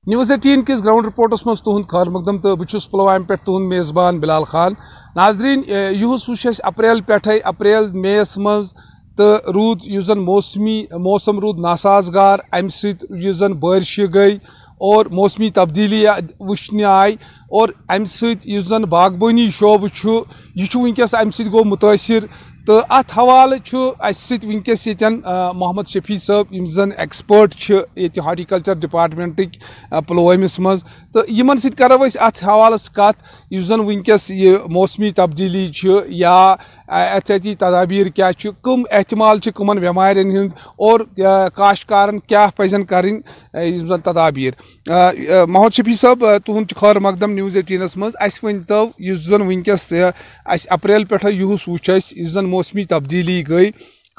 News 18 کس ground reports مز تہد خیر مقدم تو بہت پلوامہ پہ تہد میزبان بلال خان. ناظرین یہس وچ اپریل پہ اپریل میس مز تو رود زن موسم رود ناسازگار ام سن بارش گئی اور موسمی تبدیلی وچھنے آئی اور ام زن باغبانی شعبہ یہ ونکس ام گو متاثر تو ات حوالہ ونکس یتن محمد شفیع صاحب یم زن ایکسپرٹ یہ ہارٹیکلچر ڈپارٹمنٹک پلوامس مز تو یمن سۭتۍ کرو أسۍ ات حوالس کت یُس زن ونکس یہ موسمی تبدیلی یا احتیاطی تدابیر کیا کم احتمال کمن بیمارن ہند اور کاشتکارن کیا پزن کرن زن تدابیر. محمد شفیع صاحب تہد خیر مقدم نیوز 18 مز اس ونتو یُس زن ونکس اس اپریل پہ یہس وچ اس زن موسمی تبدیلی گئی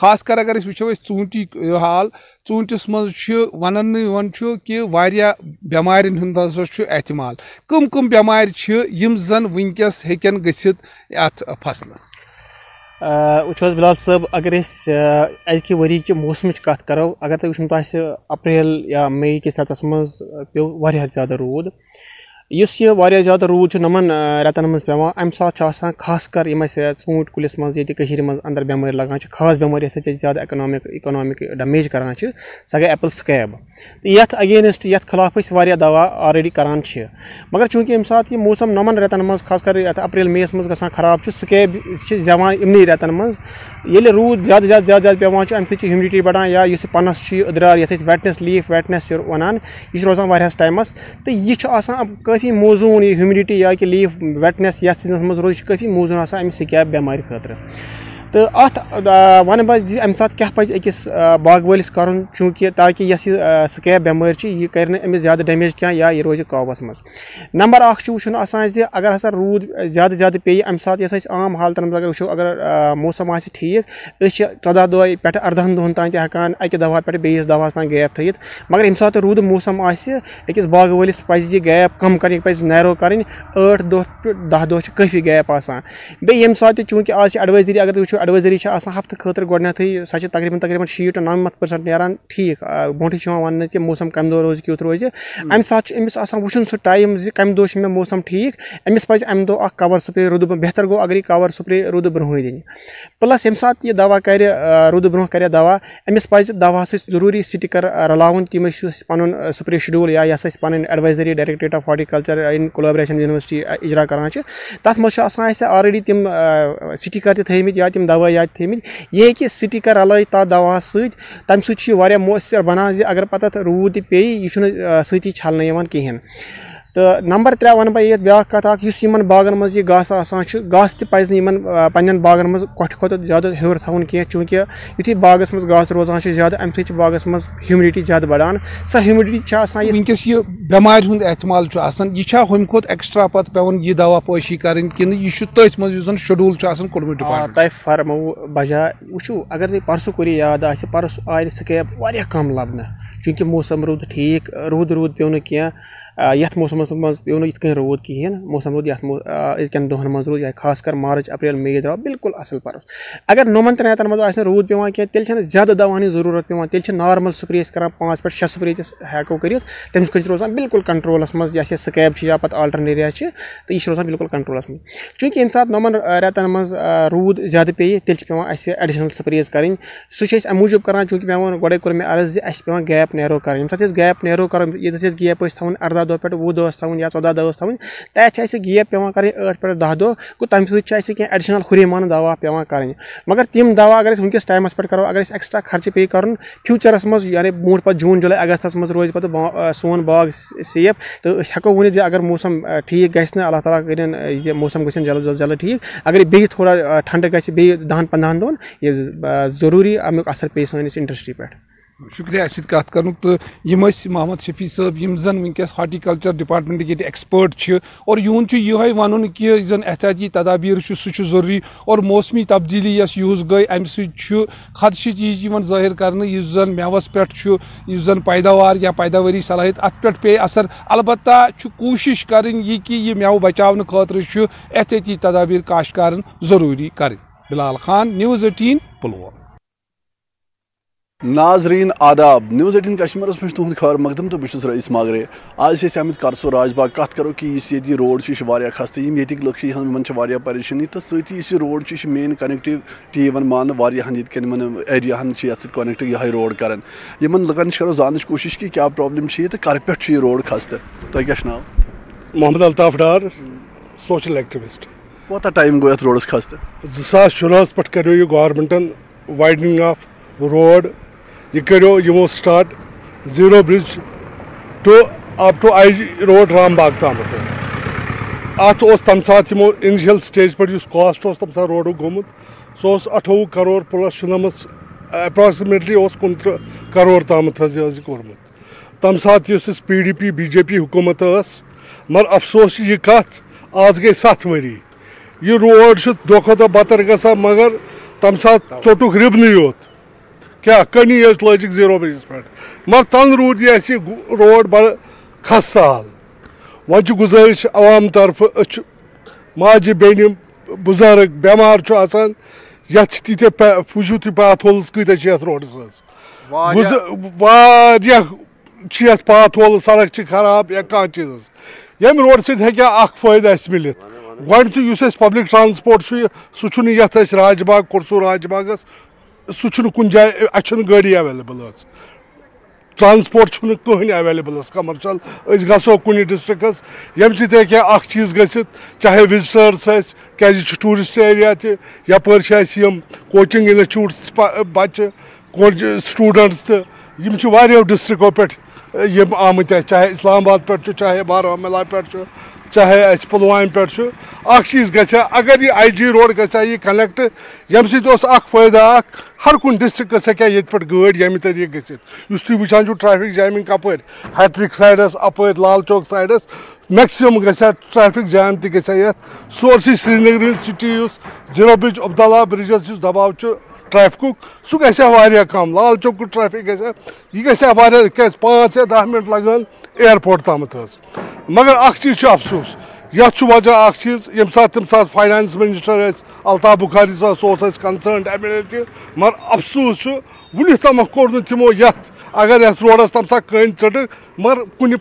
خاص کر اگر وچو ژوٗنٛٹھِک حال ژوٗنٛٹھِس منٛز ونن یوان کہ واریاہ بیمارن ہُنٛد ہسا چھُ احتمال کم بیمارِ یم زن ونکس ہیٚکن گٔژھِتھ اتھ فصلس. وچھو بلال صٲب اگر ازکہِ ؤریِچ موسمٕچ کتھ کرو اگر تُہۍ وٕچھمُت آسہِ اپریل یا مئی کِس رٮ۪تس منٛز پیوٚو واریاہ زیادٕ روٗد یُس یہِ واریاہ زیادٕ روٗد چھُ نۄمن رٮ۪تن منٛز پیوان امہِ ساتہٕ چھُ آسان خاص کر یِم اَسہِ ژوٗنٛٹھۍ کُلِس منٛز ییٚتہِ کٔشیٖرِ منٛز انٛدر بٮ۪مٲرۍ لگان چھِ خاص بٮ۪مٲرۍ یۄس اَسہِ زیادٕ اِکنامِک ڈمیج کران چھِ سۄ گٔے ایپل سکیب تہٕ یتھ اگینسٹ یتھ خلاف أسۍ واریاہ دوا آلریڈی کران چھِ مگر چوٗنٛکہِ ییٚمہِ ساتہٕ یہِ موسم نۄمن رٮ۪تن منٛز خاص کر یتھ اپریل مئی یس منٛز گژھان خراب چھُ سکیب چھِ زٮ۪وان یِمنٕے رٮ۪تن منٛز ییٚلہِ روٗد زیادٕ پیوان چھُ امہِ سۭتۍ چھِ ہیوٗمڈٹی بڑان یا یُس یہِ پنس چھُ یہِ أدرار یتھ أسۍ ویٹنس لیٖف ویٹنس چھِ ونان یہِ چھُ روزان واریاہس ٹایمس تہٕ یہِ چھُ آسان کٲفی موزوٗن یہِ ہیوٗمڈٹی یا کہ لیٖف ویٹنس یتھ سیٖزنس منٛز روزِ چھُ کٲفی موزوٗن آسان امہِ سکیب بٮ۪مارِ خٲطرٕ تہٕ اتھ ونہٕ بہٕ زِ امہِ ساتہٕ کیاہ پزِ أکِس باغہٕ وٲلِس کرُن چوٗنٛکہِ تاکہِ یۄس یہِ سکیب بٮ۪مٲرۍ چھِ یہِ کرِ نہٕ أمِس زیادٕ ڈیمیج کینٛہہ یا یہِ روزِ قابوٗوس منٛز. نمبر اکھ چھُ وٕچھُن آسان زِ اگر ہسا روٗد زیادٕ پیٚیہِ امہِ ساتہٕ یۄس أسۍ عام حالتن منٛز اگر وٕچھو اگر موسم آسہِ ٹھیٖک أسۍ چھِ 14 دۄہ پٮ۪ٹھ 18 دۄہن تام تہِ ہٮ۪کان اکہِ دۄہ پٮ۪ٹھ بیٚیِس دۄہس تام گیپ تھٲیِتھ مگر ییٚمہِ ساتہٕ روٗدٕ موسم آسہِ أکِس باغہٕ وٲلِس پزِ یہِ گیپ کم کرٕنۍ یہِ پزِ نیرو کرٕنۍ 8 دۄہ ٹُہ 10 دۄہ چھِ کٲفی گیپ آسان. بیٚیہِ ییٚمہِ ساتہٕ تہِ چوٗنٛکہِ آز چھِ ایڈوایزری اگر تُہۍ وٕچھو ایڈوایزری چھِ آسان ہفتہٕ خٲطرٕ گۄڈنیٚتھٕے سۄ چھِ تقریٖبن 60 ٹُہ 90% نیران ٹھیٖک برونٛٹھٕے چھُ یِوان وَننہٕ کہِ موسم کَمہِ دۄہ روزِ کیُتھ روزِ اَمہِ ساتہٕ چھُ أمِس آسان وٕچھُن سُہ ٹایم زِ کَمہِ دۄہ چھُ مےٚ موسم ٹھیٖک أمِس پَزِ اَمہِ دۄہ اکھ کور سپرے روٗدٕ برونٛہہ بہتر گوٚو اگر یہِ کور سپرے روٗدٕ برونٛہٕے دِنہِ پٕلس ییٚمہِ ساتہٕ یہِ دوا کرِ روٗدٕ برونٛہہ کرِ دوا أمِس پَزِ دوا سۭتۍ ضروٗری سٹِکر رلاوُن تِم چھُ پَنُن سپرے شڈوٗل یا یۄس اَسہِ پَنٕنۍ advisory directorate of horticulture in collaboration university اِجرا کران چھِ تَتھ منٛز چھُ آسان اَسہِ آلریڈی تِم سٹِکر تہِ تھٲیمٕتۍ یا تِم دوا یاد تھٲیمٕتۍ یہِ ہیٚکہِ سٹِکر رلٲیِتھ تَتھ دواہس سۭتۍ تَمہِ سۭتۍ چھُ یہِ واریاہ مؤثر بنان زِ اگر پتہٕ تتھ روٗد تہِ پیٚیہِ یہِ چھُنہٕ سۭتی چھلنہٕ یِوان کِہینۍ. تہٕ نمبر 3 وَنہٕ بہٕ ییٚتہِ بیٛاکھ کَتھ اکھ یُس یِمن باغن منٛز یہِ گاسہٕ آسان چھُ گاسہٕ تہِ پَزِ نہٕ یِمن پنٕنٮ۪ن باغن منٛز کۄٹھِ کھۄتہٕ زیادٕ ہیوٚر تھاوُن کینٛہہ چوٗنٛکہِ یُتھُے باغس منٛز گاسہٕ روزان چھُ زیادٕ اَمہِ سۭتۍ چھِ باغس منٛز ہیوٗمڈٹی زیادٕ بڑان سۄ ہیوٗمڈٹی چھِ آسان ونکیٚس یہِ بٮ۪مارِ ہُنٛد احتمال چھُ آسان یہِ چھا ہُمہِ کھۄتہٕ ایٚکسٹرا پتہٕ پیٚوان یہِ دوا پٲشی کرٕنۍ کِنہٕ یہِ چھُ تٔتھۍ منٛز یُس زن شڈوٗل چھُ آسان کوٚڑمُت ڈِپارٹمنٹ. تۄہہِ فرمووُ بجاے وٕچھِو اگر تُہۍ پرسُک ؤری یاد آسہِ پرُس آیہِ سکیب واریاہ کم لبنہٕ چوٗنٛکہِ موسم روٗد ٹھیٖک روٗد پیوٚو نہٕ کینٛہہ یتھ موسمس منٛز پیوٚو نہٕ یِتھ کٔنۍ روٗد کِہینۍ موسم روٗد یتھ أزکٮ۪ن دۄہن منٛز روٗد یا خاص کر مارٕچ اپریل مئی درٛاو بالکل اصل پرُس اگر نۄمن 3 رٮ۪تن منٛز آسہِ نہٕ روٗد پیوان کینٛہہ تیٚلہِ چھنہٕ زیادٕ دوا ہٕنٛز ضروٗرت پیوان تیٚلہِ چھِ نارمل سپرے أسۍ کران 5 پٮ۪ٹھ 6 سپرے تہِ ہٮ۪کو کٔرِتھ تمہِ سۭتۍ چھِ روزان بالکل کنٹرولس منٛز یۄس یہِ سکیب چھِ یا پتہٕ آلٹرنیریا چھِ تہٕ یہِ چھِ روزان بالکل کنٹرولس منٛز چوٗنٛکہِ ییٚمہِ ساتہٕ نۄمن رٮ۪تن منٛز روٗد زیادٕ پیٚیہِ تیٚلہِ چھِ پیوان اَسہِ ایڈِشنل سپریز کرٕنۍ سُہ چھِ أسۍ اَمہِ موٗجوٗب کران چوٗنٛکہِ مےٚ ووٚن گۄڈے کوٚر مےٚ عرض زِ اَسہِ چھِ پیوان گیپ نیرو کرٕنۍ ییٚمہِ ساتہٕ أسۍ گیپ نیرو کرو ییٚتٮ۪س أسۍ گیپ ٲسۍ تھاوٕنۍ 18 دۄہ پٮ۪ٹھ 20 دۄہ ٲسۍ تھاوٕنۍ یا 14 دۄہ ٲسۍ تھاوٕنۍ تَتھ چھِ اَسہِ گیپ پیوان کَرٕنۍ 8 پٮ۪ٹھ 10 دۄہ گوٚو تَمہِ سۭتۍ چھِ اَسہِ کینٛہہ ایڈِشنل ہُریمانہٕ دوا پیوان کَرٕنۍ مگر تِم دوا اگر أسۍ وٕنکیٚس ٹایمَس پٮ۪ٹھ کرو اگر أسۍ ایٚکسٹرا خرچہٕ پیٚیہِ کَرُن فیوٗچرس منٛز یعنی برونٛٹھ پتہٕ جوٗن جُلاے اگستس منٛز روزِ پتہٕ سون باغ سیف تہٕ أسۍ ہٮ۪کو ؤنِتھ زِ اگر موسم ٹھیٖک گژھِ نہٕ اللہ تعالیٰ کٔرِنۍ یہِ موسم گژھن جلد ٹھیٖک اگر یہِ بیٚیہِ تھوڑا ٹھنڈٕ گژھِ بیٚیہِ 10-15 دۄہن یہِ ضروٗری امیُک اثر پیٚیہِ سٲنِس انڈسٹری پٮ۪ٹھ. شُکریہ اَسہِ سۭتۍ کَتھ کَرنُک تہٕ یِم ٲسۍ محمد شفیع صٲب یِم زن ونکیٚس ہارٹیکلچر ڈپارٹمنٹٕکۍ ییٚتہِ ایٚکسپٲرٹ چھِ اور یِہُنٛد چھُ یِہوے وَنُن کہِ یُس زن احتیاطی تدابیٖر چھُ سُہ چھُ ضروٗری اور موسمی تبدیٖلی یۄس یِہُس گٔے اَمہِ سۭتۍ چھُ خدشٕچ چیٖز یِوان ظٲہِر کرنہٕ یُس زن میوس پٮ۪ٹھ چھُ یُس زن پیداوار یا پیداواری صلٲحیت اتھ پٮ۪ٹھ پیٚیہِ اثر البتہ چھُ کوٗشش کرٕنۍ یہِ کہِ یہِ میوٕ بچاونہٕ خٲطرٕ چھُ احتیاطی تدابیٖر کاشتکارن ضروٗری کرٕنۍ. بلال خان نیوز 18 پُلووم. ناظرین آداب نیوز 18 کشمیرس مجھ تہد خیر مقدم تو بس رئیس ماگرے آج آمت کرسو راج باغ کت کرو کہ یہ روڈ خستہ یتک لک ان پریشانی تو سی روڈ مین کنیکٹیوٹی مان واقع ایریاہن کنیکٹ یہ روڈ کران لکن کرو زان کوشش کہ کیا پرابلم تو کر پہ روڈ خستہ تہ کیا نام محمد الطاف ڈار سوشل ایکٹیوسٹ کوتہ ٹائم گو ات روڈس خستہ 2016 پہ کرو یہ گورمنٹن وائڈنگ آف روڈ یہ کرو یمو start zero bridge to up to I G road Ram Bagh تام ات تم سات یمو انیشل سٹیج پہ کاسٹ تم سات روڈ گومت سہ 28 کروڑ پلس شنمس اپراکسمیٹلی 29 کروڑ تام کورمت تم سات اس P D P B J پی حکومت مگر افسوس یہ کت آج گئی 7 ؤری یہ روڈ دہ کھۄتہٕ بدتر گژھان مگر تم سات ژوٚٹُکھ رِبنٕے یوت کیا کنی لجک زیرو برجس پہ مگر تن رود یہ روڈ بڑ خستہ حال ون گزارش عوام طرف ماجہ بین بزرگ بیمار آسان یت وچو تھی پاتھ ہولز کتیا یت روڈس یت پاتھ ہول سڑک خراب یا کھانا چیز یم روڈ سکیا اخ فائدہ اس ملت گۄڈنیُک یُس پبلک ٹرانسپورٹ سہ یت راج باغ کورسو راج باغس سہ کن جائے اچھا گاڑی ایویلیبل ٹرانسپورٹ کہین ایویلیبل کمرشل گھو کن ڈسٹرکس یم سکے اخ چیز گھت چاہے وزٹرس کیازِ ٹورسٹ ایریا تہ یپر کوچنگ انسٹیٹیوٹس بچہ سٹوڈنٹس تہ ڈسٹرکو پہ آمت چاہے اسلام آباد پہ چاہے بارہمولہ پہ چاہے پلوامہ پہ اخ چیز گھا اگر یہ آئی جی روڈ گھا یہ کنیکٹ یم سک فائدہ ہر کن ڈسٹرکس ہیٚکہِ ییٚتہِ پٮ۪ٹھ گٲڑۍ ییٚمہِ طریقہٕ گٔژھِتھ یُس تُہۍ وٕچھان چھُو traffic jamming کپٲرۍ hat-trick sides اپٲرۍ Lal Chowk sides maximum گژھِ ٹریفک جام تہِ گژھِ یتھ سورسٕے سرینگر سٹی یُس زیرو برج عبداللہ برجس یُس دباو چھُ ٹریفکُک سُہ گژھِ ہا واریاہ کم لال چوکُک ٹریفک گژھِ ہا یہِ گژھِ ہا واریاہ کیازِ 5 یا 10 منٹ لگان ایرپورٹ تامتھ مگر اکھ چیز چھُ افسوس یتھ وجہ اکھ چیز یم سات تم سات فائنانس منسٹر الطاف بخاری صاحب سہ کنسرنڈ ایم ایل اے تہ مگر افسوس ونیُک تامتھ کوٚر نہٕ تمو یتھ اگر یتھ روڈس تم سات کٔنۍ ژٔٹٕکھ مگر کُنہِ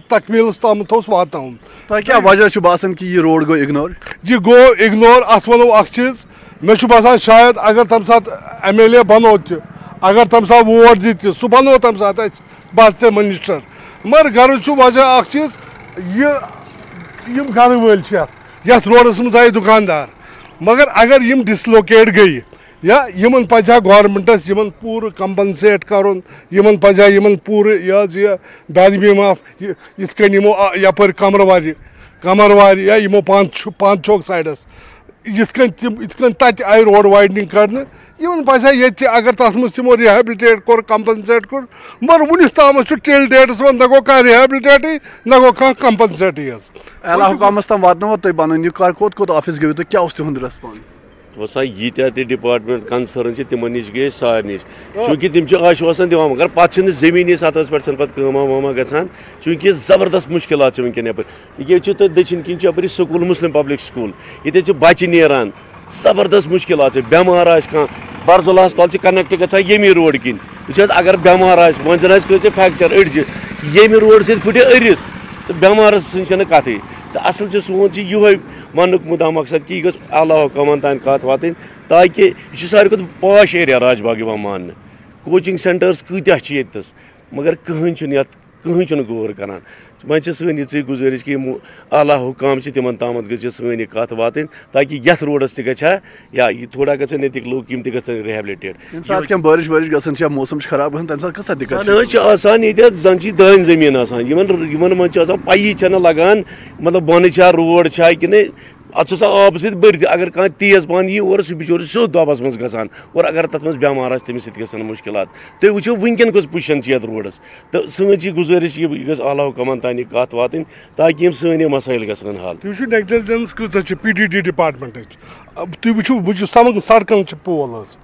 تکمیلس تامتھ اوس واتناوُن تۄہہِ کیٛاہ وجہ چھُ باسان کہ یہ روڈ گوٚو اگنور یہ گوٚو اگنور اتھ ونو اکھ چیز مےٚ چھُ باسان شاید اگر تم سات ایم ایل اے بنو تہِ اگر تم سات ووٹ دِتھ تہِ سُہ بنو تم سات اسہِ بس ژےٚ منسٹر مگر غرض چھُ وجہ اکھ چیز یم گھر وٲلۍ یتھ روڈس منٛز آیہِ دُکاندار مگر اگر یم ڈسلوکیٹ گٔیہِ یا یمن پزِ ہا گورمنٹس یمن پوٗرٕ کمپنسیٹ کرُن یمن پزِ ہا یمن پوٗرٕ یہ بید معاف یتھ کٔنۍ یمو یپٲرۍ کمروارِ یا یمو پانٛژھ چوک سایڈس یتھ کٔنۍ تتہِ آیہِ روڈ وایڈنِنگ کرنہٕ یمن پزِ ہا ییٚتہِ اگر تتھ منٛز تمو رِہیبلِٹیٹ کوٚر کمپنسیٹ کوٚر مگر ونیُک تامتھ چھُ ٹِل ڈیٹس منٛز نہ گوٚو کانٛہہ رِہیبلِٹیٹٕے نہ گوٚو کانٛہہ کمپنسیٹٕے اعلیٰ حکامس تام واتنو تُہۍ پنُن یہِ کوٚت آفس گٔیوٕ تُہۍ کیٛاہ اوس تِہُنٛد ریسپانس وسا ییٖتیاہ تہِ ڈپارٹمنٹ کنسرن چھِ تِمن نِش گٔے سارنٕے نِش چوٗنٛکہِ تِم چھِ آشواسن دِوان مگر پتہٕ چھِنہٕ زٔمیٖنی سطحس پٮ۪ٹھ چھَنہٕ پتہٕ کٲما وٲما گژھان چوٗنٛکہِ زبردست مُشکلات چھِ وٕنکٮ۪ن یپٲرۍ ییٚتہِ چھُ تۄہہِ دٔچھِنۍ کِنۍ چھُ یپٲرۍ سکوٗل مسلم پبلک سکوٗل ییٚتہِ چھِ بچہِ نیران زبردست مُشکلات چھِ بٮ۪مار آسہِ کانٛہہ برزُل ہسپتال چھِ کنیکٹ گژھان ییٚمہِ روڈ کِنۍ وٕچھ حظ اگر بٮ۪مار آسہِ وۄنۍ زن آسہِ کٲنٛسہِ فریکچر أڑجہِ ییٚمہِ روڈ سۭتۍ پھٕٹہِ أرِس تہٕ بٮ۪مارس سٕنٛز چھنہٕ کتھٕے تہٕ اصل چھِ سون چھِ یِہوے وننُک مُدا مقصد کہِ یہِ گٔژھ اعلیٰ حُکامن تانۍ کتھ واتٕنۍ تاکہِ یہِ چھُ ساروی کھۄتہٕ پاش ایریا راج باغ یِوان ماننہٕ کوچنگ سینٹٲرٕس کۭتیاہ چھِ ییٚتٮ۪س مگر کٕہٕنۍ چھُنہٕ یتھ کٕہٕنۍ چھُنہٕ غور کران وۄنۍ چھِ سٲنۍ یِژٕے گُزٲرِش کہِ یِم اعلیٰ حُکام چھِ تِمن تامتھ گٔژھ یہِ سٲنۍ یہِ کتھ واتٕنۍ تاکہِ یتھ روڈس تہِ گژھِ ہا یا یہِ تھوڑا گژھن ییٚتِکۍ لُکھ یِم تہِ گژھن رِہیبلِٹیٹ ییٚمہِ ساتہٕ کینٛہہ بٲرِش وٲرِش گژھان چھِ یا موسم چھُ خراب گژھان تمہِ ساتہٕ کۭژاہ دِقت نہ حظ چھِ آسان ییٚتہِ زن چھِ دٲنۍ زٔمیٖن آسان یِمن منٛز چھِ آسان پیی چھنہٕ لگان مطلب بۄنہٕ چھا روڈ چھا کِنہٕ اتھ چھُ آسان آبہٕ سۭتۍ بٔرِتھ اگر کانٛہہ تیز پہن یی اورٕ سُہ بِچور سیوٚد دۄبس منٛز گژھان اور اگر تتھ منٛز بٮ۪مار آسہِ تٔمِس سۭتۍ گژھن مُشکلات تُہۍ وٕچھِو وٕنکٮ۪ن کۄس پُزِشن چھِ یتھ روڈس تہٕ سٲنۍ چھِ گُزٲرِش یہِ گٔژھ اعلیٰ حُکامن تانۍ یہِ کتھ واتٕنۍ تاکہِ یِم سٲنۍ یِم مسٲیل گژھن حل تُہۍ وٕچھِو نیگلیجنس کۭژاہ چھِ پی ڈی ڈی ڈپارٹمنٹٕچ تُہۍ وٕچھِو سڑکن چھِ پول حظ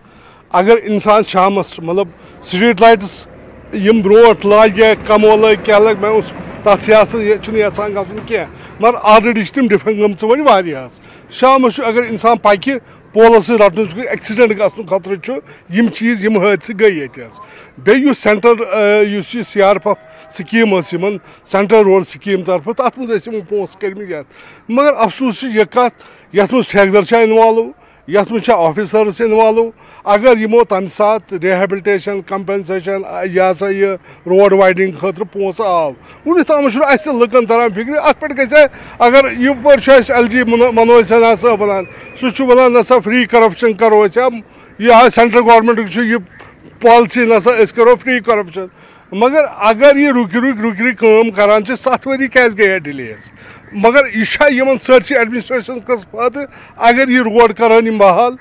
اگر انسان شامس مطلب سٹریٹ لایٹس یم برونٛٹھ لاگہِ کمو لٲگۍ کیٛاہ لٲگۍ مےٚ اوس تتھ سیاست چھُنہٕ یژھان گژھُن کینٛہہ مگر آلریڈی چھِ تِم ڈِفنٛگ گٔمژٕ وۄنۍ واریاہ حظ شامس چھُ اگر انسان پکہِ پولس سی رٹن ایکسیڈنٹ گژھن خطرٕ یم چیز یم حادثہ گئی ییٚتہِ بیٚیہِ یُس سینٹر یُس یہِ CRPF سکیٖم ٲس یِمن سینٹرل روڈ سکیٖم طرفہٕ تتھ منٛز ٲسۍ یِمو پونٛسہٕ کٔرمٕتۍ یتھ مگر افسوس چھِ یہِ کتھ یتھ منٛز ٹھیکدر چھا اِنوالو یتھ منٛز چھا آفیسرس اِنوالو اگر یِمو تمہِ ساتہٕ ریہیبلٹیشن کمپنسیشن یہِ ہسا یہِ روڈ وایڈنگ خٲطرٕ پونٛسہٕ آو وُنیُک تامتھ چھُنہٕ اَسہِ لُکن تران فِکرِ اتھ پٮ۪ٹھ گژھِ اگر یپٲرۍ چھُ اَسہِ LG منوج سنہا صٲب ونان سُہ چھُ ونان نسا فرٛی کرپشن کرو أسۍ یہِ سینٹرل گورمنٹُک چھُ یہِ پالسی نسا أسۍ کرو فرٛی کرپشن مگر اگر یہِ رُکہِ کٲم کران چھِ 7 ؤری کیازِ گٔے ڈِلے مگر یہِ چھا یِمن سٲرسٕے ایڈمنسٹریشن کس پتہٕ اگر یہِ روڈ کرہن یِم بحال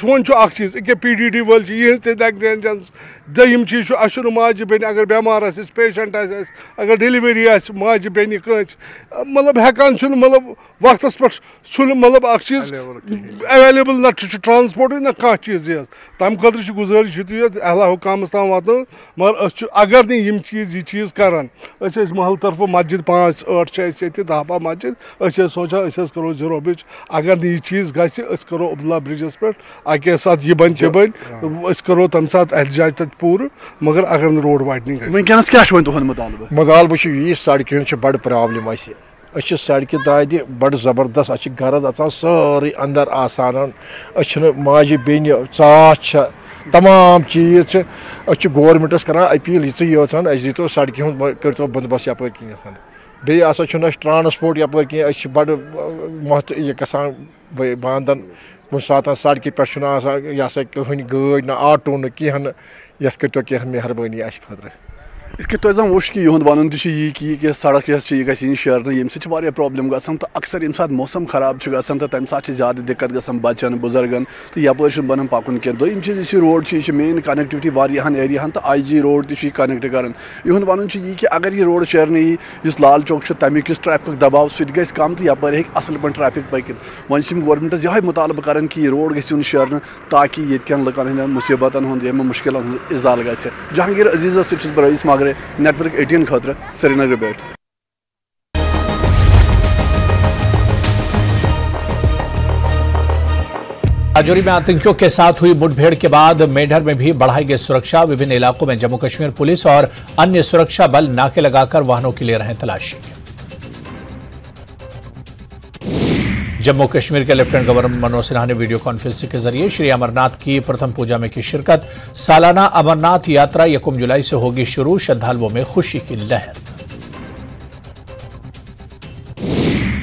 وۄنۍ چھُ اکھ چیٖز أکیاہ PDD وٲلۍ چھِ یِہنٛز نیگلیجنس دوٚیِم چیٖز چھُ اَسہِ چھُنہٕ ماجہِ بیٚنہِ اگر بٮ۪مار آسہِ اَسہِ پیشنٹ آسہِ اَسہِ اگر ڈیلؤری آسہِ ماجہِ بیٚنہِ کٲنٛسہِ مطلب ہٮ۪کان چھُنہٕ مطلب وقتس پٮ۪ٹھ چھُنہٕ مطلب اکھ چیٖز ایویلیبل نہ چھُ ٹرانسپورٹٕے نہ کانٛہہ چیٖزٕے حظ تمہِ خٲطرٕ چھِ گُزٲرِش یُتُے یوت اعلیٰ حُکامس تام واتنٲو مگر أسۍ چھِ اگر نہٕ یِم چیٖز یہِ چیٖز کران أسۍ ٲسۍ محلہٕ طرفہٕ مسجد 5-8 چھِ اَسہِ ییٚتہِ 10 مسجد أسۍ ٲسۍ سونچان أسۍ حظ کرو زیٖرو برج اگر نہٕ یہِ چیٖز گژھِ أسۍ کرو عبداللہ برجس پٮ۪ٹھ اکے ساتہٕ یہِ بنہِ تہِ بنہِ أسۍ کرو تمہِ ساتہٕ احتجاج تتہِ پوٗرٕ مگر اگر نہٕ روڈ وایڈنگ گژھِ وٕنکیٚنس کیاہ چھُ وۄنۍ تُہُنٛد مطالبہٕ چھُ یی سڑکہِ ہُنٛد چھِ بڑٕ پرابلم اَسہِ أسۍ چھِ سڑکہِ دادِ بڑٕ زبردست اَسہِ چھِ گرد اژان سٲرٕے اندر آسان أسۍ چھِنہٕ ماجہِ بیٚنہِ ژاس چھےٚ تمام چیٖز چھِ أسۍ چھِ گورمنٹس کران اپیٖل یِژٕے یٲژَن اَسہِ دیٖتو سڑکہِ ہُنٛد کٔرۍتو بندوبست یپٲرۍ کِنٮ۪تھ بیٚیہِ ہسا چھُنہٕ اَسہِ ٹرانسپوٹ یپٲرۍ کینٛہہ أسۍ چھِ بڑٕ یہِ گژھان بانٛدن کُنہِ ساتہٕ سڑکہِ پٮ۪ٹھ چھُنہٕ آسان یہِ ہسا کٕہٕنۍ گٲڑۍ نہ آٹوٗ نہٕ کینٛہہ نہٕ یتھ کٔرۍتو کینٛہہ مہربٲنی اَسہِ خٲطرٕ یِتھ کٔنۍ تۄہہِ زن وُچھ کہِ یِہُنٛد وَنُن تہِ چھُ یی کہِ یہِ سڑک یۄس چھِ یہِ گژھِ یِنۍ شیرنہٕ ییٚمہِ سۭتۍ چھِ واریاہ پرٛابلِم گژھان تہٕ اکثر ییٚمہِ ساتہٕ موسم خراب چھُ گژھان تہٕ تَمہِ ساتہٕ چھِ زیادٕ دِقت گژھان بَچن بُزرگن تہٕ یپٲرۍ چھُنہٕ بَنان پَکُن کینٛہہ دوٚیِم چیٖز یُس یہِ روڈ چھُ یہِ چھِ مین کَنیکٹِوِٹی واریاہن ایریاہن تہٕ IG روڈ تہِ چھُ یہِ کَنیکٹ کران یِہُنٛد وَنُن چھُ یی کہِ اگر یہِ روڈ شیرنہٕ یی یُس لال چوک چھُ تَمیُک یُس ٹریفکُک دباو سُہ تہِ گژھِ کم تہٕ یپٲرۍ ہیٚکہِ اَصٕل پٲٹھۍ ٹریفِک پٔکِتھ وۄنۍ چھِ یِم گورمنٹس یِہوے مُطالبہٕ کران کہِ یہِ روڈ گژھِ یُن شیرنہٕ تاکہِ ییٚتہِ کٮ۪ن لُکن ہٕنٛدٮ۪ن مُصیٖبتن ہُنٛد یِمن مُشکِلن ہُنٛد اِزالہٕ گژھِ جہانگیٖر عزیٖزس سۭتۍ چھُس بہٕ رئیٖس ماگرے نیٹورک 18 خٲطرٕ سری نگر پٮ۪ٹھ راجوری میں آتنکیوں کے ساتھ ہوئی مٹبھیڑ کے بعد میڈھر میں بھی بڑھائی گئی سرکشا وبھن علاقوں میں جموں کشمیر پولیس اور انیہ سرکشا بل ناکے لگا کر واہنوں کے لیے رہے تلاشی جموں کشمیر کے لیفٹیننٹ گورنر منوج سنہا نے ویڈیو کانفرنسنگ کے ذریعے شری امرناتھ کی پرتھم پوجا میں کی شرکت سالانہ امرناتھ یاترا 1 جولائی سے ہوگی شروع شردھالوؤں میں خوشی کی لہر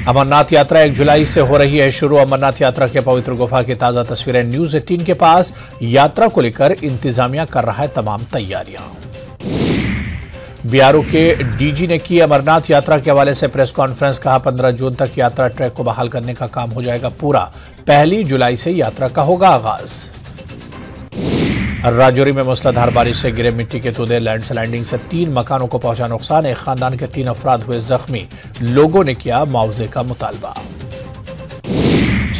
امرناتھ یاترا 1 جولائی سے ہو رہی ہے شروع امرناتھ یاترا کے پوتر گفا کی تازہ تصویریں نیوز 18 کے پاس یاترا کو لے کر انتظامیہ کر رہا ہے تمام تیاریاں BRO کے DG نے کی امرناتھ یاترا کے حوالے سے پریس کانفرنس کہا 15 جون تک یاترا ٹریک کو بحال کرنے کا کام ہو جائے گا پورا 1 جولائی سے یاترا کا ہوگا آغاز راجوری میں موسلادھار بارش سے گرے مٹی کے تودے لینڈ سلائڈنگ سے 3 مکانوں کو پہنچا نقصان ایک خاندان کے 3 افراد ہوئے زخمی لوگوں نے کیا معاوضے کا مطالبہ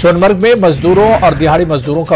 سونمرگ میں مزدوروں اور دہاڑی مزدوروں کا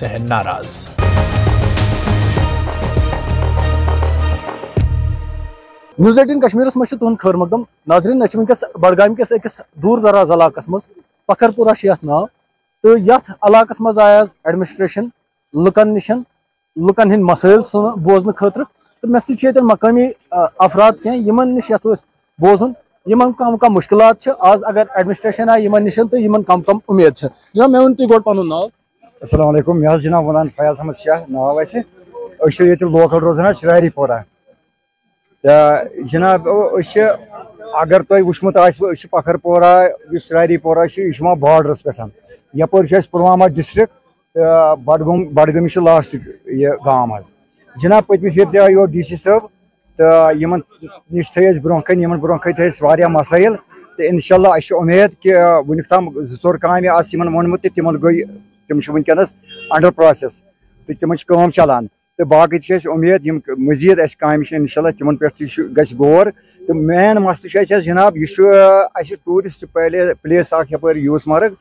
سے ہے ناراض نیوز 18 کشمیرس مجھ تہد خیر مقدم ناظرین ونکس بڈگام کس أکس دور دراز علاقس مز پکھرپورہ یتھ ناو تو یتھ علاقس مز آیا ایڈمنسٹریشن لکن نشن لکن ہند مسائل بوزن خاطر تو مے سۭتۍ مقامی افراد کی یمن نش یتھ بوزن یمن کم کم مشکلات آز اگر ایڈمنسٹریشن آئی یمن نشن تو یمن کم کم امید جناب مے ون تھی گوڑ پن ناو السلام علیکم مے جناب ونان فیاض احمد شاہ ناو اسے یہ لوکل روزان شراری پورہ جناب اگر تھی وچمت پکھر پورہ شراری پورہ یہ بارڈرس پہ یپر پلوامہ ڈسٹرک بڈگام لاسٹ یہ گام حظ جناب پتمہ پھر تہ آئی DC صٲب تو نش تھے برو کن برو تھے واریاہ مسائل تو انشاء اللہ اس امید کہ ونیک تام 2-4 کامہ آس وونمت تم گئی تم ونکس انڈر پروسیس تو تم کام چلان تو باقی امید مزید اس کام انشاء اللہ تمن پہ گژھِ غور تو مین مسئلہ جناب یہ ٹورسٹ پلیس یپر یوس مرگ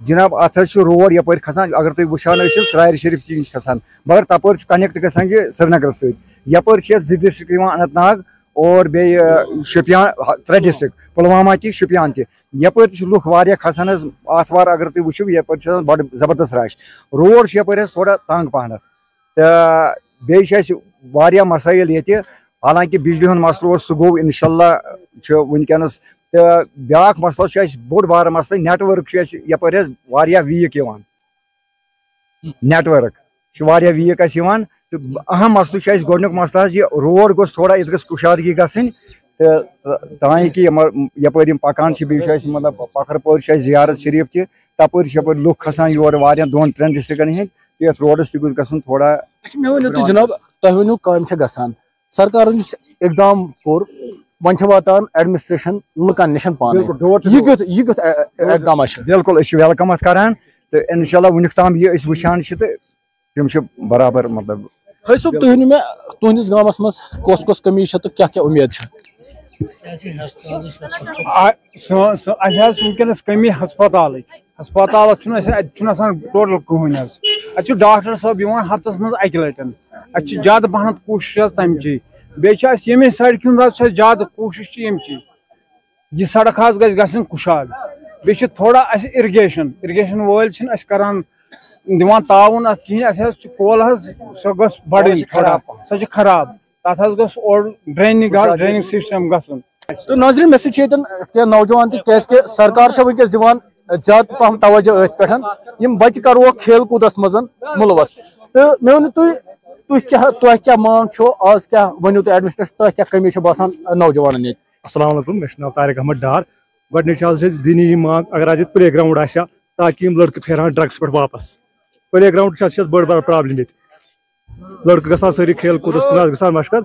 جناب ات روڈ یپر کھسان اگر تھی وچان سرار شریف کھسان مگر تپر کنیکٹ گژھان یہ سری نگر ست یپر 2 ڈسٹرک اننت ناگ اور بیٚیہِ شوپیان 3 ڈسٹرک پُلوامہ تہِ شوپیان تہِ یپٲرۍ تہِ چھِ لُکھ واریاہ کھسان حظ آتھوار اگر تُہۍ وٕچھِو یپٲرۍ چھُ آسان بڑٕ زبردست رش روڈ چھِ یپٲرۍ حظ تھوڑا تنگ پہنتھ تہٕ بیٚیہِ چھِ اَسہِ واریاہ مسٲیِل ییٚتہِ حالانکہِ بجلی ہُنٛد مسلہٕ اوس سُہ گوٚو انشاءاللہ چھُ وٕنکیٚنس تہٕ بیٛاکھ مسلہٕ چھُ اَسہِ بوٚڑ بارٕ مسلہٕ نیٹ ؤرک چھُ اَسہِ یپٲرۍ حظ واریاہ ویٖک یِوان نیٹ ورک چھُ واریاہ ویٖک اَسہِ یِوان تہٕ اہم مسلہٕ چھُ اَسہِ گۄڈنیُک مسلہٕ حظ یہِ روڈ گوٚژھ تھوڑا ییٚتہِ گٔژھ کُشادگی گژھٕنۍ تہٕ تانۍ کہِ یپٲرۍ یِم پکان چھِ بیٚیہِ چھُ اَسہِ مطلب پکھرپورِ چھُ اَسہِ زیارت شریٖف تہِ تپٲرۍ چھِ یپٲرۍ لُکھ کھسان یورٕ واریاہن 2-3 ڈسٹرکن ہٕنٛدۍ تہٕ یتھ روڈس تہِ گوٚژھ گژھُن تھوڑا. مےٚ ؤنِو تُہۍ جناب تۄہہِ ؤنِو کامہِ چھےٚ گژھان سرکارن یُس اقدام کوٚر وۄنۍ چھِ واتان ایڈمنسٹریشن لُکن نِش پانے یہِ کیُتھ اقدامہ چھُ بالکل أسۍ چھِ ویلکم اتھ کران تہٕ انشاءاللہ وُنیُک تام یہِ أسۍ وٕچھان چھِ تہٕ تِم چھِ برابر مطلب. حٲج صٲب تُہۍ ؤنِو مےٚ تُہنٛدِس گامس منٛز کۄس کٔمی چھےٚ تہٕ کیٛاہ اُمید چھےٚ. اَسہِ حظ چھِ وٕنکیٚنس کٔمی ہسپتالس چھُنہٕ اَسہِ اَتہِ چھُنہٕ آسان ٹوٹل کٕہٕنۍ حظ اَتہِ چھُ ڈاکٹر صٲب یِوان ہفتس منٛز 1 لٹہِ اَسہِ چھِ زیادٕ پہن کوٗشِش حظ تمچی بیٚیہِ چھِ اَسہِ ییٚمے سڑکہِ ہُنٛد حظ چھِ اَسہِ زیادٕ کوٗشِش چھِ ییٚمچی یہِ سڑک حظ گژھِ گژھٕنۍ کُشاد بیٚیہِ چھِ تھوڑا اَسہِ اِرگیشن وٲلۍ چھِنہٕ اَسہِ کران دِوان تعاوُن اَتھ کِہینۍ اَسہِ حظ چھِ کۄل حظ سۄ گٔژھ بڑٕنۍ تھوڑا سۄ چھِ خراب تَتھ حظ گوٚژھ اورٕ ڈریننگ سسٹم گژھُن. تہٕ ناظریٖن مےٚ سۭتۍ چھِ ییٚتٮ۪ن کینٛہہ نوجوان تہِ کیٛازِکہِ سرکار چھےٚ وٕنکیٚس دِوان زیادٕ پہم توجہ أتھۍ پٮ۪ٹھ یِم بچہِ کروکھ کھیل کوٗدس منٛز مُلوث تہٕ مےٚ ؤنِو تۄہہِ کیٛاہ مانگ چھو آز کیٛاہ ؤنِو تُہۍ ایڈمنسٹریشن تۄہہِ کیٛاہ کٔمی چھِ باسان نوجوانن ییٚتہِ. السلام علیکم مےٚ چھُ ناو طارق احمد ڈار گۄڈٕنِچ حظ چھِ دینی مانگ اگر حظ ییٚتہِ پلے گراوُنٛڈ آسہِ ہا تاکہِ یِم لڑکہٕ پھیرہن ڈرگس پٮ۪ٹھ واپس پلے گراوُنٛڈ چھِ اَسہِ بٔڑ بار پرابلم ییٚتہِ لڑکہٕ گژھان سٲری کھیل کوٗدس کُن حظ گژھان مشغل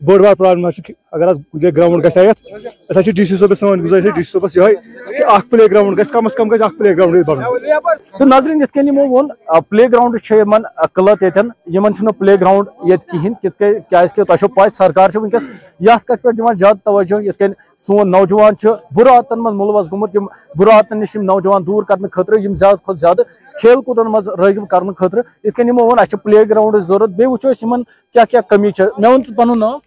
بٔڑ بار پرابلم حظ چھِ اگر حظ کُنہِ جایہِ گراوُنٛڈ گژھِ ہا یتھ أسۍ حظ چھِ ڈی سی صٲبس سٲنۍ گُزٲرِش ڈی سی صٲبس یِہوے کہِ اکھ پلے گراوُنٛڈ گژھِ کمس کم گژھِ اکھ پلے گراوُنٛڈ ییٚتہِ بنُن. تہٕ ناظریٖن یِتھ کٔنۍ یِمو ووٚن پلے گراوُنٛڈ چھِ یِمن قٕلت ییٚتٮ۪ن یِمن چھُنہٕ پلے گراوُنٛڈ ییٚتہِ کِہینۍ تِتھ کٔنۍ کیازِکہِ تۄہہِ چھو پاے سرکار چھِ وٕنکیٚس یتھ کتھِ پٮ۪ٹھ دِوان زیادٕ توجہ یِتھ کٔنۍ سون نوجوان چھُ بُرٕ عادتن منٛز مُلوث گوٚمُت یِم بُرٕ عادتن نِش یِم نوجوان دوٗر کرنہٕ خٲطرٕ یِم زیادٕ کھۄتہٕ زیادٕ کھیل کوٗدن منٛز رٲغب کرنہٕ خٲطرٕ یِتھ کٔنۍ یِمو ووٚن اَسہِ چھِ پلے گراوُنٛڈٕچ ضروٗرت بیٚیہِ وٕچھو أسۍ یِمن کیاہ کیاہ کٔمی چھےٚ. مےٚ ووٚن پنُن ناو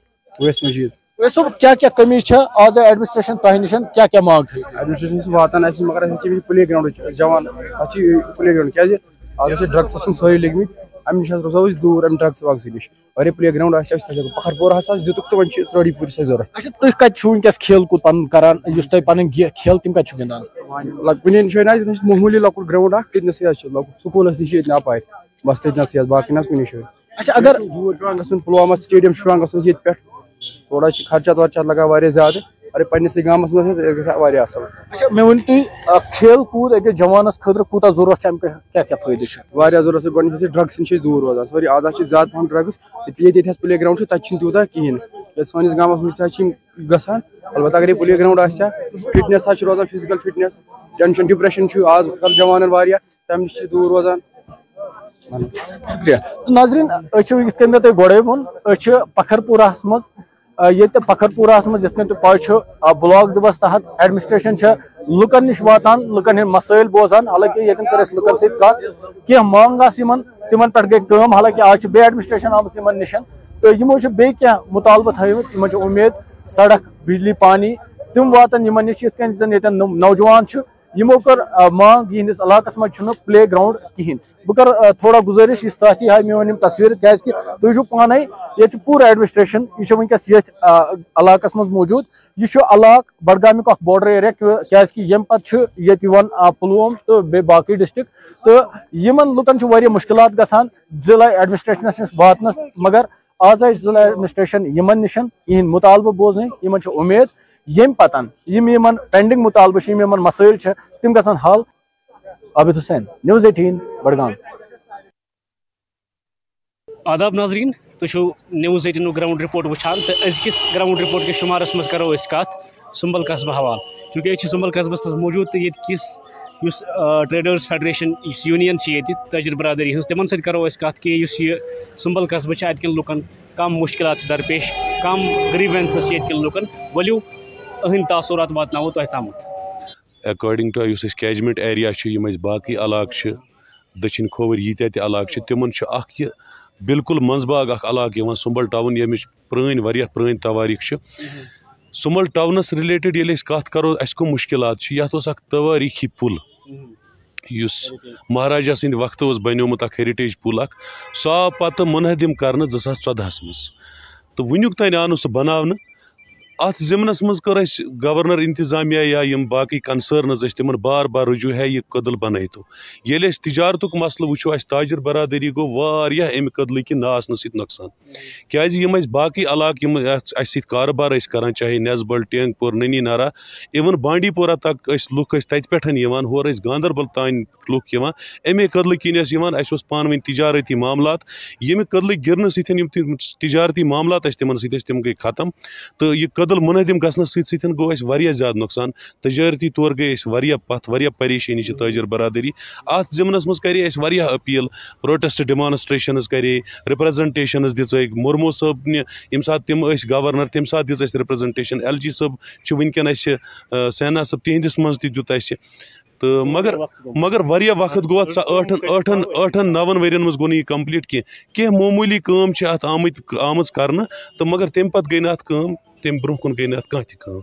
اویس مجیٖد. اویس صٲب کیاہ کیاہ کٔمی چھےٚ آز آیہِ ایڈمنسٹریشن تۄہہِ نِش کیاہ کیاہ مانگ تھٲیِو. ایڈمنسٹریشن چھِ واتان اَسہِ مگر اَسہِ چھِ پلے گراوُنٛڈٕچ جوان اَتھ چھِ پلے گراوُنٛڈ کیازِ آز چھِ ڈرگسس کُن سٲری لٔگمٕتۍ اَمہِ نِش حظ روزو أسۍ دوٗر اَمہِ ڈرگس وگسہٕ نِش اگر پلے گراوُنٛڈ آسہِ اَسہِ تَتہِ پکھرپور ہسا دِتُکھ تہٕ وۄنۍ چھِ ژرٛٲڑی پوٗرِ سۭتۍ ضوٚرتھ. اچھا تُہۍ کتہِ چھِو وٕنکیٚس کھیل کوٗد پنُن کران یُس تۄہہِ پنٕنۍ کھیل تِم کتہِ چھِو گِنٛدان. کُنہِ جایہِ حظ ییٚتٮ۪ن چھُ معموٗلی لۄکُٹ گراوُنٛڈ اکھ تٔتنسٕے حظ چھُ لۄکُٹ سکوٗلس نِش چھِ ییٚتہِ اپارِ بس تٔتنسٕے حظ باقٕے نہ حظ کُنہِ جایہِ. اچھا اگر دوٗر پیٚوان گژھُن پُلوامہ سٹیڈیم چھُ پیٚوان گژھُن ییٚتہِ پٮ۪ٹھ تھوڑا چھِ خرچات ورچات لگان واریاہ زیادٕ اگر پننسٕے گامس منٛز گژھِ ہا واریاہ اصل. اچھا مےٚ ؤنِو تُہۍ کھیل کوٗد أکِس جوانس خٲطرٕ کوٗتاہ ضروٗرت چھُ اَمہِ پٮ۪ٹھ کیاہ کیاہ فٲیدٕ چھُ. واریاہ ضروٗرت چھِ گۄڈٕنیتھ چھِ ڈرگس نِش أسۍ دوٗر روزان سٲری آز حظ چھِ زیادٕ پہم ڈرگس ییٚتہِ حظ پلے گراوُنٛڈ چھُ تتہِ چھُنہٕ تیوٗتاہ کِہینۍ ییٚتہِ سٲنِس گامس منٛز تہِ حظ چھِ یِم گژھان البتہ اگر یہِ پلے گراوُنٛڈ آسہِ ہا فٹنس حظ چھِ روزان فِزِکل فٹنس ٹینشن ڈپریشن چھُ آز کل جوانن واریاہ تمہِ نِش چھِ دوٗر روزان. شُکریہ. ناظریٖن أسۍ چھِ یِتھ کٔنۍ مےٚ تۄہہِ گۄڈے ووٚن أسۍ چھِ پکھرپوراہس منٛز ییٚتہِ پکھرپوراہس منٛز یِتھ کٔنۍ تۄہہِ پاے چھُ بلاک دِوس تحت ایڈمنسٹریشن چھےٚ لُکن نِش واتان لُکن ہٕنٛدۍ مسٲیل بوزان حالانکہِ ییٚتٮ۪ن کٔر اَسہِ لُکن سۭتۍ کتھ کینٛہہ مانگ آسہٕ یِمن تِمن پٮ۪ٹھ گٔے کٲم حالانکہِ آز چھِ بیٚیہِ ایڈمنسٹریشن آمٕژ یِمن نِش تہٕ یِمو چھِ بیٚیہِ کینٛہہ مُطالبہٕ تھٲومٕتۍ یِمن چھِ اُمید سڑک بجلی پانی تِم واتن یِمن نِش یِتھ کٔنۍ زن ییٚتٮ۪ن نوجوان چھِ یِمو کٔر مانگ یِہنٛدِس علاقس منٛز چھُنہٕ پلے گراوُنٛڈ کِہینۍ. بہٕ کرٕ تھوڑا گُزٲرِش یہِ ساتھی ہاے میون یِم تصویٖر کیازکہِ تُہۍ وٕچھِو پانے ییٚتہِ چھُ پوٗرٕ ایڈمنسٹریشن یہِ چھُ وٕنکیٚس ییٚتھۍ علاقس منٛز موٗجوٗد یہِ چھُ علاقہٕ بڈگامیُک اکھ باڈر ایریا کیازکہِ ییٚمہِ پتہٕ چھُ ییٚتہِ یِوان پُلووم تہٕ بیٚیہِ باقٕے ڈسٹرک تہٕ یِمن لُکن چھُ واریاہ مُشکِلات گژھان ضلع ایڈمنسٹریشنس نِش واتنس مگر آز آیہِ ضلع ایڈمنسٹریشن یِمن نِش یِہنٛدۍ مُطالبہٕ بوزنہٕ یِمن چھِ اُمید ییٚمہِ پتہٕ یِم یِمن پینڈنگ مُطالبہٕ چھِ یِم یِمن مسٲیل چھِ تِم گژھن حل. عابد حسین نیوز 18 بڈگام. آداب ناظریٖن تُہۍ چھِو نیوز 18 گراوُنٛڈ رِپورٹ وٕچھان تہٕ أزکِس گراوُنٛڈ رِپورٹ کِس شُمارس منٛز کرو أسۍ کتھ سُمبل قصبہٕ حوالہٕ چوٗنٛکہِ أسۍ چھِ سُمبل قصبس منٛز موٗجوٗد تہٕ ییٚتہِ کِس یُس ٹریڈٲرٕس فیڈریشن یُس یوٗنین چھِ ییٚتہِ تٲجر برادری ہٕنٛز تِمن سۭتۍ کرو أسۍ کتھ کہِ یُس یہِ سُمبل قصبہٕ چھِ اتہِ کٮ۪ن لُکن کم مُشکلات چھِ درپیش کم گریٖوینسز چھِ ییٚتہِ کٮ۪ن لُکن ؤلِو أہنٛدۍ تاثرات واتناوو تۄہہِ تامتھ. ایکاڈنگ ٹو یُس اَسہِ کیچمنٹ ایریا چھُ یِم اَسہِ باقٕے علاقہٕ چھِ دٔچھِنۍ کھووٕرۍ ییٖتیاہ تہِ علاقہٕ چھِ تِمن چھُ اکھ یہِ بالکل منزباگ اخ علاقہ یوان سمبل ٹاؤن یمچ واریاہ پرٲنۍ تواریخ چھِ سمبل ٹاونس رِلیٹڈ ییٚلہِ أسۍ کتھ کرو اَسہِ کم مشکلات چھِ یتھ اوس اکھ توٲریخی پُل یُس مہاراجا سٕنٛدِ وقتہٕ اوس بنیومُت اکھ ہیرِٹیج پُل اکھ سُہ آو پتہٕ منہدم کرنہٕ 2014 منٛز تہٕ وُنیُک تانۍ آو نہٕ سُہ بناونہٕ اتھ ضمنس منٛز کٔر اَسہِ گورنر انتظامیہ یا یِم باقٕے کنسٲرنز ٲسۍ تِمن بار بار رجوع ہے یہِ کٔدٕل بنٲیتو ییٚلہِ أسۍ تجارتُک مسلہٕ وٕچھو اَسہِ تاجر برادری گوٚو واریاہ اَمہِ کٔدلٕکہِ نہٕ آسنہٕ سۭتۍ نۄقصان کیازِ یِم اَسہِ باقٕے علاقہٕ یِم اَسہِ سۭتۍ کاربار ٲسۍ کران چاہے نیزبل ٹینگ پور ننی نارا اِون بانڈی پورہ تک ٲسۍ لُکھ ٲسۍ تتہِ پٮ۪ٹھ یِوان ہورٕ ٲسۍ گاندربل تانۍ لُکھ یِوان اَمے کٔدلہٕ کِنۍ ٲسۍ یِوان اَسہِ اوس پانہٕ ؤنۍ تجارتی معاملات ییٚمہِ کٔدلٕکۍ گِرنہٕ سۭتۍ یِم تجارتی معاملات ٲسۍ تِمن سۭتۍ ٲسۍ تِم گٔے ختم تہٕ یہِ کٔدٕل منہدم گژھنہٕ سۭتۍ سۭتۍ گوٚو اَسہِ واریاہ زیادٕ نۄقصان تجارتی طور گٔے أسۍ واریاہ پتھ واریاہ پریشٲنی چھِ تٲجر برادری اتھ ضمنس منٛز کرے اَسہِ واریاہ أپیٖل پروٹیسٹ ڈیمانسٹریشنز کرے رِپریزنٹیشنز دِژٲکھ مُرموٗ صٲبنہِ ییٚمہِ ساتہٕ تِم ٲسۍ گورنر تمہِ ساتہٕ دِژ اَسہِ رِپریزنٹیشن LG صٲب چھِ وٕنکیٚن اَسہِ سینا صٲب تِہنٛدِس منٛز تہِ دیُت اَسہِ تہٕ مگر واریاہ وقت گوٚو اَتھ ٲٹھن 9 ؤرین منٛز گوٚو نہٕ یہِ کمپلیٖٹ کینٛہہ معموٗلی کٲم چھِ اَتھ آمٕژ کرنہٕ تہٕ مگر تمہِ پتہٕ گٔے نہٕ اَتھ کٲم تمہِ برونٛہہ کُن گٔے نہٕ اَتھ کانٛہہ تہِ کٲم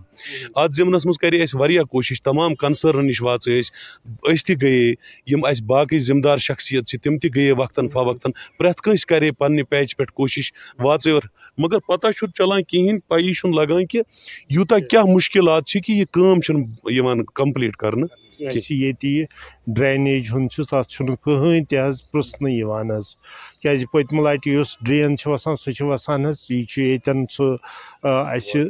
اَتھ ضمنس منٛز کرے اَسہِ واریاہ کوٗشش تمام کنسٲرن نِش واژے أسۍ تہِ گٔیے یِم اَسہِ باقٕے ذمہٕ دار شخصیت چھِ تِم تہِ گٔیے وقتاً فوقتاً پرٛٮ۪تھ کٲنٛسہِ کرے پننہِ پیچہِ پٮ۪ٹھ کوٗشش واژے مگر پتہ چھُنہٕ چلان کِہیٖنۍ پیی چھُنہٕ لگان کہِ یوٗتاہ کیٛاہ مُشکلات چھِ کہِ یہِ کٲم چھنہٕ یِوان کمپلیٖٹ کرنہٕ ییٚتہِ یہِ ڈرٛینیج ہُنٛد چھُ تَتھ چھُنہٕ کٕہٕنۍ تہِ حظ پرٛژھنہٕ یِوان حظ کیٛازِ پٔتمہِ لٹہِ یُس ڈرٛین چھِ وسان سُہ چھِ وسان حظ یہِ چھُ ییٚتٮ۪ن سُہ اَسہِ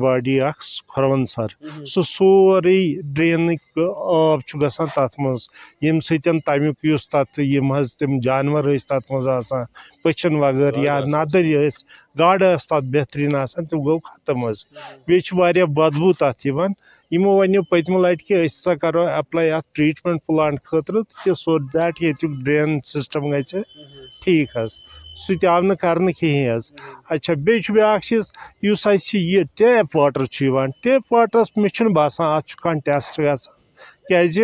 باڈی اکھ کھۄرون سر سُہ سورُے ڈرٛینٕکۍ آب چھُ گژھان تتھ منٛز ییٚمہِ سۭتۍ تمیُک یُس تتھ یِم حظ تِم جانور ٲسۍ تتھ منٛز آسان پٔژھٮ۪ن وغٲر یا نَدٕرۍ ٲسۍ گاڈٕ ٲسۍ تتھ بہتریٖن آسان تِم گوٚو ختم حظ بیٚیہِ چھُ واریاہ بدبوٗ تتھ یِوان یِمو وَنیو پٔتمہِ لٹہِ کہِ أسۍ ہسا کرو ایپلاے اَتھ ٹرٛیٖٹمنٛٹ پٕلانٹ خٲطرٕ کہِ سو دیٹ ییٚتیُک ڈرٛین سِسٹم گژھِ ٹھیٖک حظ سُہ تہِ آو نہٕ کرنہٕ کِہیٖنۍ حظ اچھا بیٚیہِ چھُ بیٛاکھ چیٖز یُس اَسہِ یہِ ٹیپ واٹر چھُ یِوان ٹیپ واٹرس مےٚ چھُنہٕ باسان اَتھ چھُ کانٛہہ ٹٮ۪سٹ گژھان کیٛازِ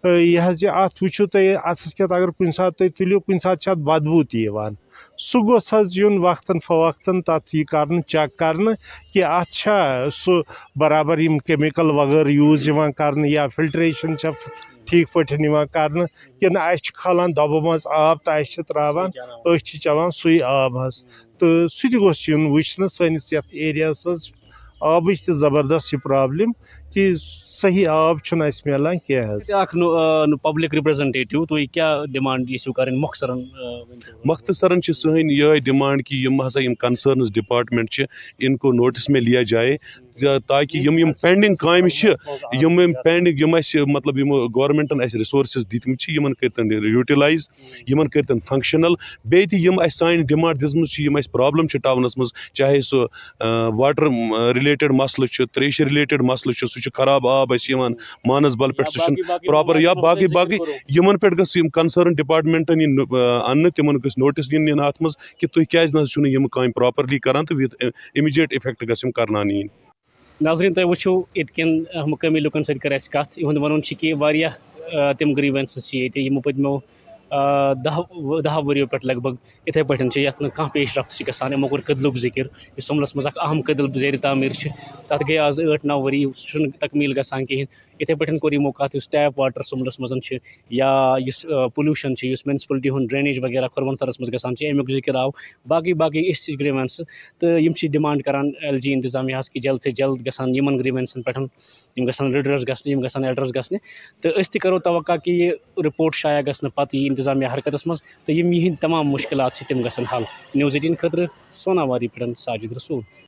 یہِ حظ یہِ اَتھ وٕچھِو تُہۍ اَتھس کٮ۪تھ اگر کُنہِ ساتہٕ تُہۍ تُلِو کُنہِ ساتہٕ چھِ اَتھ بدبوٗ تہِ یِوان سُہ گوٚژھ حظ یُن وقتاً فوقتاً تَتھ یہِ کرنہٕ چیک کرنہٕ کہِ اَتھ چھا سُہ برابر یِم کیمِکل وغٲرٕ یوٗز یِوان کرنہٕ یا فلٹریشن چھا ٹھیٖک پٲٹھۍ یِوان کرنہٕ کِنہٕ اَسہِ چھِ کھالان دۄبہٕ منٛز آب تہٕ اَسہِ چھِ تراوان أسۍ چھِ چٮ۪وان سُے آب حظ تہٕ سُہ تہِ گوٚژھ یُن وٕچھنہٕ سٲنِس یَتھ ایریاہس منٛز آبٕچ تہِ زبردست یہِ پرابلِم کہ صحیح آب چھُنہٕ اَسہِ میلان کینٛہہ حظ اکھ پبلک رِپریزنٹیٹِو تُہۍ کیٛاہ ڈِمانڈ یژھِو کَرٕنۍ مختصرن چھِ سٲنۍ یِہے ڈِمانڈ کہِ یِم ہسا یِم کنسٲرنٕز ڈپارٹمنٹ چھِ اِنکو نوٹس میں لیا جائے تاکہِ یِم پینڈنگ کامہِ چھِ یِم پینڈنگ یِم اَسہِ مطلب یِمو گورمنٹن اَسہِ رِسورسز دِتمٕتۍ چھِ یِمن کٔرتن یوٗٹِلایز یِمن کٔرتن فنٛکشنل بیٚیہِ تہِ یِم اَسہِ سانہِ ڈِمانڈ دِژمٕژ چھِ یِم اَسہِ پرابلم چھِ ٹاونس منٛز چاہے سُہ واٹر رِلیٹڈ مسلہٕ چھُ تریشہِ رِلیٹڈ مسلہٕ چھُ سُہ چھُ خراب آب اَسہِ یِوان مانسبل پٮ۪ٹھ سُہ چھُنہٕ پراپر یا باقٕے یِمن پٮ۪ٹھ گٔژھ یِم کنسٲرن ڈپارٹمنٹن یِن اَننہٕ تِمن گٔژھ نوٹس دِنہٕ یِنہٕ اَتھ منٛز کہِ تُہۍ کیازِ نہ حظ چھِو نہٕ یِم کامہِ پراپرلی کران تہٕ وِد اِمِجیٹ اِفیکٹ گژھِ یِم کرناونہٕ یِنۍ ناظریٖن تُہۍ وٕچھِو ییٚتہِ کٮ۪ن مُقٲمی لُکن سۭتۍ کٔر اَسہِ کَتھ یِہُنٛد وَنُن چھُ کہِ واریاہ تِم گریٖوینسز چھِ ییٚتہِ یِمو پٔتمیو 10 ؤرِیو پٮ۪ٹھ لگ بگ یِتھَے پٲٹھۍ چھِ یَتھ نہٕ کانٛہہ پیش رفت چھِ گژھان یِمو کوٚر کٔدلُک ذِکِر یُس سُمبلس منٛز اکھ اہم کٔدٕل زیرِ تعمیٖر چھِ تَتھ گٔے آز 8-9 ؤری سُہ چھُنہٕ تکمیٖل گژھان کِہیٖنۍ یِتھَے پٲٹھۍ کوٚر یِمو کَتھ یُس ٹیپ واٹر سُمبلس منٛز چھِ یا یُس پولیوٗشن چھِ یُس میونسپلٹی ہُنٛد ڈرٛینیج وغیرہ کھۄرون سرس منٛز گژھان چھِ امیُک ذِکِر آو باقٕے یِژھ گریٖوینسہٕ تہٕ یِم چھِ ڈِمانڈ کران LG انتظامیہس کہِ جلد سے جلد گژھن یِمن گریٖوینسن پٮ۪ٹھ یِم گژھن رِڈرس گژھنہِ یِم گژھن ایڈرس گژھنہِ تہٕ أسۍ تہِ کرو توقع کہِ یہِ رِپورٹ شایع گژھنہٕ پتہٕ یی انتظامیہ حرکتس منٛز تہٕ یِم یِہنٛدۍ تمام مُشکلات چھِ تِم گژھن حل نِوٕز 18 خٲطرٕ سوناواری پٮ۪ٹھ ساجد رسوٗل